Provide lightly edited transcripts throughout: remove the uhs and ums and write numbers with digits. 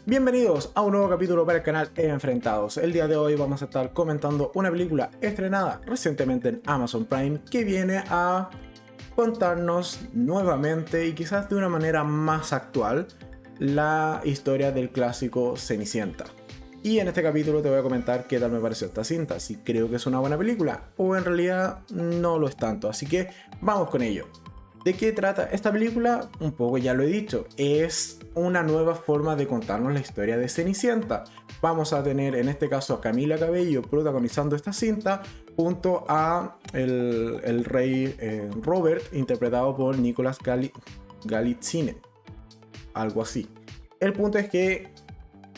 Bienvenidos a un nuevo capítulo para el canal Enfrentados. El día de hoy vamos a estar comentando una película estrenada recientemente en Amazon Prime que viene a contarnos nuevamente y quizás de una manera más actual la historia del clásico Cenicienta. Y en este capítulo te voy a comentar qué tal me pareció esta cinta, si creo que es una buena película o en realidad no lo es tanto, así que vamos con ello. ¿De qué trata esta película? Un poco ya lo he dicho, es una nueva forma de contarnos la historia de Cenicienta. Vamos a tener en este caso a Camila Cabello protagonizando esta cinta junto a el rey Robert, interpretado por Nicolas Galitzine, algo así. El punto es que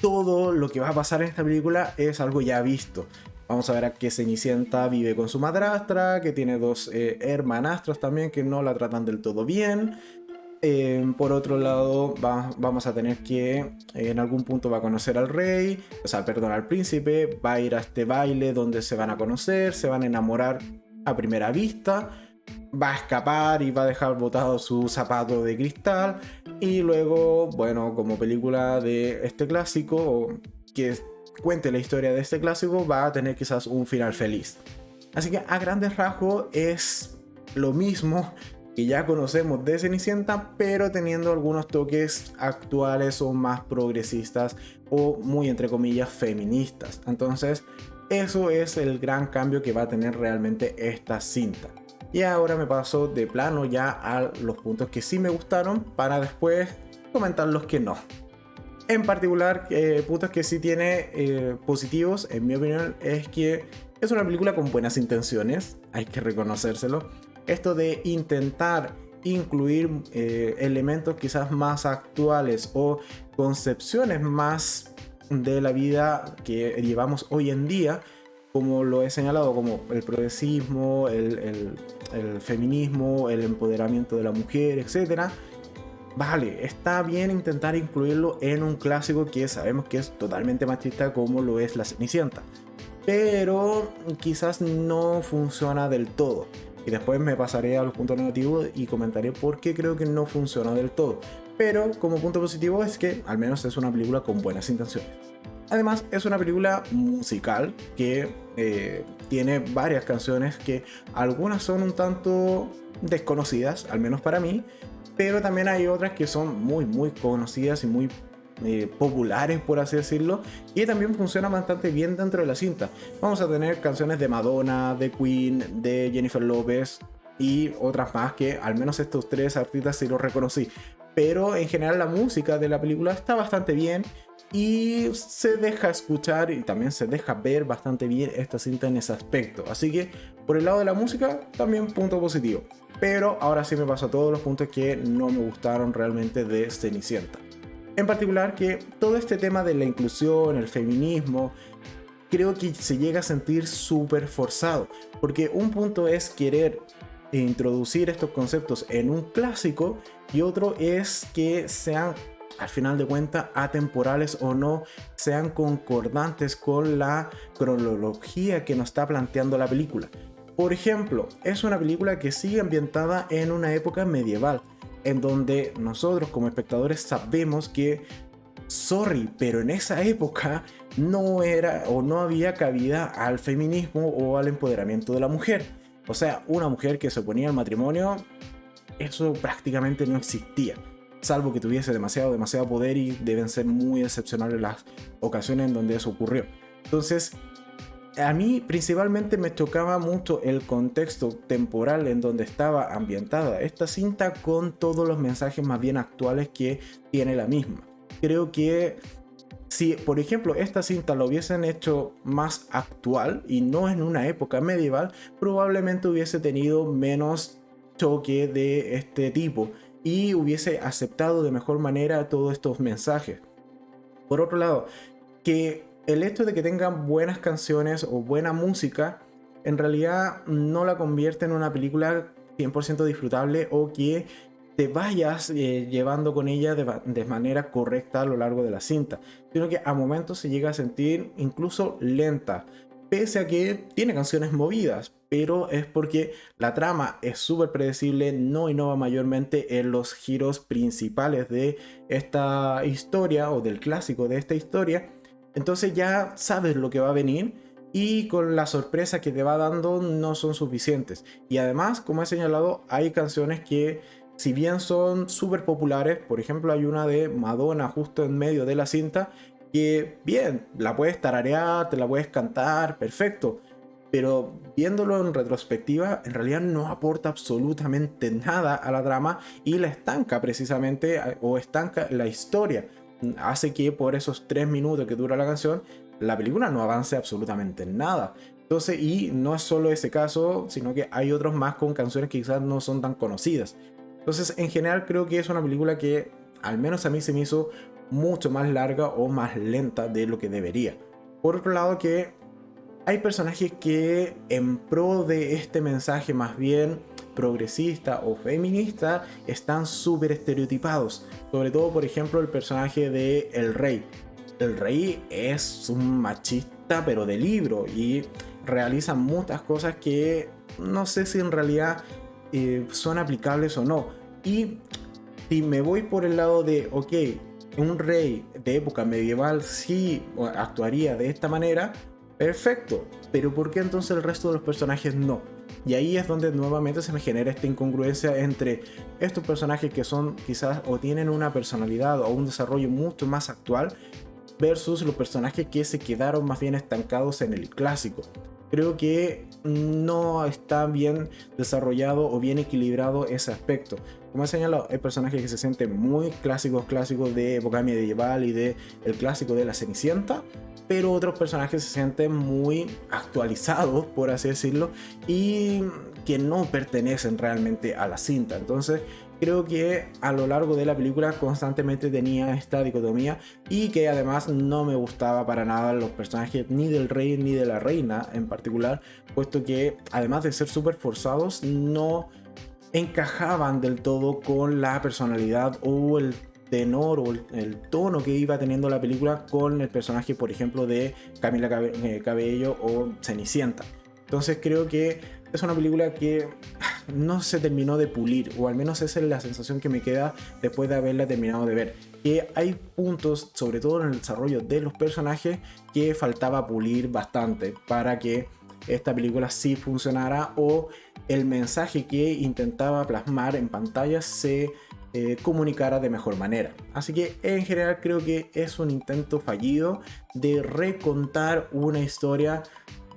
todo lo que va a pasar en esta película es algo ya visto. Vamos a ver a que Cenicienta vive con su madrastra, que tiene dos hermanastros también que no la tratan del todo bien. Por otro lado, vamos a tener que en algún punto va a conocer al rey, al príncipe, va a ir a este baile donde se van a conocer, se van a enamorar a primera vista, va a escapar y va a dejar botado su zapato de cristal. Y luego, bueno, como película de este clásico, que cuente la historia de este clásico, va a tener quizás un final feliz. Así que a grandes rasgos es lo mismo que ya conocemos de Cenicienta, pero teniendo algunos toques actuales o más progresistas o muy entre comillas feministas. Entonces eso es el gran cambio que va a tener realmente esta cinta. Y ahora me paso de plano ya a los puntos que sí me gustaron para después comentar los que no. En particular, puntos que sí tiene positivos, en mi opinión, es que es una película con buenas intenciones, hay que reconocérselo. Esto de intentar incluir elementos quizás más actuales o concepciones más de la vida que llevamos hoy en día, como lo he señalado, como el progresismo, el feminismo, el empoderamiento de la mujer, etc. Vale, está bien intentar incluirlo en un clásico que sabemos que es totalmente machista como lo es La Cenicienta, pero quizás no funciona del todo. Y después me pasaré a los puntos negativos y comentaré por qué creo que no funciona del todo. Pero como punto positivo es que al menos es una película con buenas intenciones. Además es una película musical que tiene varias canciones que algunas son un tanto desconocidas, al menos para mí, pero también hay otras que son muy conocidas y muy populares, por así decirlo, y también funcionan bastante bien dentro de la cinta. Vamos a tener canciones de Madonna, de Queen, de Jennifer Lopez y otras más que al menos estos tres artistas sí los reconocí, pero en general la música de la película está bastante bien y se deja escuchar y también se deja ver bastante bien esta cinta en ese aspecto. Así que por el lado de la música también punto positivo. Pero ahora sí me paso a todos los puntos que no me gustaron realmente de Cenicienta. En particular que todo este tema de la inclusión, el feminismo, creo que se llega a sentir súper forzado. Porque un punto es querer introducir estos conceptos en un clásico y otro es que sean al final de cuentas atemporales o no sean concordantes con la cronología que nos está planteando la película. Por ejemplo, es una película que sigue ambientada en una época medieval, en donde nosotros como espectadores sabemos que, sorry, pero en esa época no era o no había cabida al feminismo o al empoderamiento de la mujer. O sea, una mujer que se oponía al matrimonio, eso prácticamente no existía. Salvo que tuviese demasiado poder, y deben ser muy excepcionales las ocasiones en donde eso ocurrió. Entonces, a mí principalmente me chocaba mucho el contexto temporal en donde estaba ambientada esta cinta con todos los mensajes más bien actuales que tiene la misma. Creo que si, por ejemplo, esta cinta lo hubiesen hecho más actual y no en una época medieval, probablemente hubiese tenido menos choque de este tipo y hubiese aceptado de mejor manera todos estos mensajes. Por otro lado, que el hecho de que tengan buenas canciones o buena música en realidad no la convierte en una película 100% disfrutable o que te vayas llevando con ella de manera correcta a lo largo de la cinta, sino que a momentos se llega a sentir incluso lenta. pese a que tiene canciones movidas, pero es porque la trama es súper predecible, no innova mayormente en los giros principales de esta historia o del clásico de esta historia. Entonces ya sabes lo que va a venir y con la sorpresa que te va dando no son suficientes. Y además, como he señalado, hay canciones que, si bien son súper populares, por ejemplo hay una de Madonna justo en medio de la cinta, que bien, la puedes tararear, te la puedes cantar, perfecto, pero viéndolo en retrospectiva, en realidad no aporta absolutamente nada a la trama y la estanca precisamente, o estanca la historia. Hace que por esos 3 minutos que dura la canción, la película no avance absolutamente en nada. Entonces, y no es solo ese caso, sino que hay otros más con canciones que quizás no son tan conocidas. Entonces, en general creo que es una película que, al menos a mí, se me hizo mucho más larga o más lenta de lo que debería. Por otro lado, que hay personajes que, en pro de este mensaje más bien progresista o feminista, están súper estereotipados. Sobre todo, por ejemplo, el personaje de El Rey. El Rey es un machista pero de libro y realiza muchas cosas que no sé si en realidad son aplicables o no. Y si me voy por el lado de, ok, un rey de época medieval sí actuaría de esta manera, perfecto, pero ¿por qué entonces el resto de los personajes no? Y ahí es donde nuevamente se me genera esta incongruencia entre estos personajes que son quizás o tienen una personalidad o un desarrollo mucho más actual versus los personajes que se quedaron más bien estancados en el clásico. Creo que no está bien desarrollado o bien equilibrado ese aspecto. Como he señalado, hay personajes que se sienten muy clásicos de época medieval y de el clásico de la Cenicienta, pero otros personajes se sienten muy actualizados, por así decirlo, y que no pertenecen realmente a la cinta. Entonces creo que a lo largo de la película constantemente tenía esta dicotomía y que además no me gustaba para nada los personajes ni del rey ni de la reina en particular, puesto que además de ser súper forzados no encajaban del todo con la personalidad o el tenor o el tono que iba teniendo la película con el personaje, por ejemplo, de Camila Cabello o Cenicienta. Entonces creo que es una película que no se terminó de pulir, o al menos esa es la sensación que me queda después de haberla terminado de ver. Que hay puntos, sobre todo en el desarrollo de los personajes, que faltaba pulir bastante para que esta película sí funcionara o el mensaje que intentaba plasmar en pantalla se comunicara de mejor manera. Así que en general creo que es un intento fallido de recontar una historia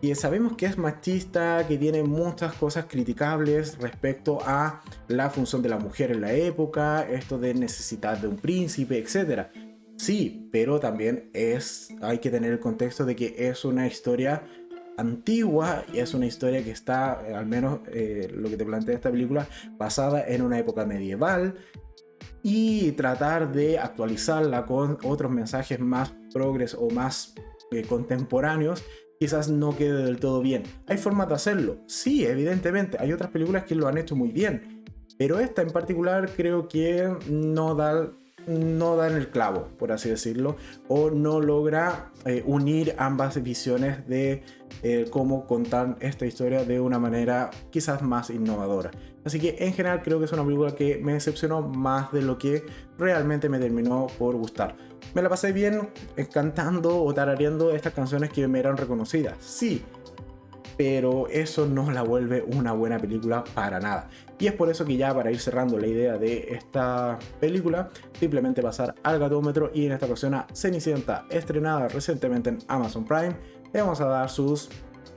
que sabemos que es machista, que tiene muchas cosas criticables respecto a la función de la mujer en la época, esto de necesidad de un príncipe, etc. Sí, pero también hay que tener el contexto de que es una historia antigua y es una historia que está, al menos lo que te plantea esta película, basada en una época medieval, y tratar de actualizarla con otros mensajes más progres o más contemporáneos quizás no quede del todo bien. ¿Hay formas de hacerlo? Sí, evidentemente. Hay otras películas que lo han hecho muy bien, pero esta en particular creo que no da en el clavo, por así decirlo, o no logra unir ambas visiones de cómo contar esta historia de una manera quizás más innovadora. Así que en general creo que es una película que me decepcionó más de lo que realmente me terminó por gustar. Me la pasé bien cantando o tarareando estas canciones que me eran reconocidas, sí, pero eso no la vuelve una buena película para nada. Y es por eso que ya, para ir cerrando la idea de esta película, simplemente pasar al gatómetro y en esta ocasión a Cenicienta, estrenada recientemente en Amazon Prime, le vamos a dar sus,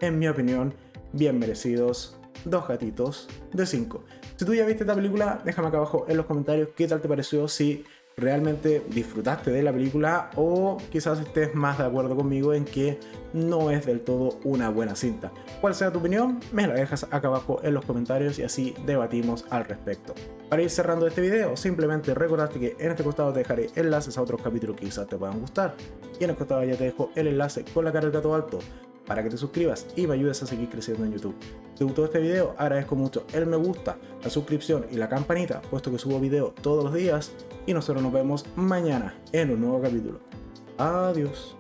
en mi opinión, bien merecidos 2 gatitos de 5. Si tú ya viste esta película, déjame acá abajo en los comentarios qué tal te pareció, si realmente disfrutaste de la película o quizás estés más de acuerdo conmigo en que no es del todo una buena cinta. Cuál sea tu opinión, me la dejas acá abajo en los comentarios y así debatimos al respecto. Para ir cerrando este video, simplemente recordarte que en este costado te dejaré enlaces a otros capítulos que quizás te puedan gustar, y en el costado ya te dejo el enlace con la cara del gato alto para que te suscribas y me ayudes a seguir creciendo en YouTube. Si te gustó este video, agradezco mucho el me gusta, la suscripción y la campanita, puesto que subo video todos los días, y nosotros nos vemos mañana en un nuevo capítulo. Adiós.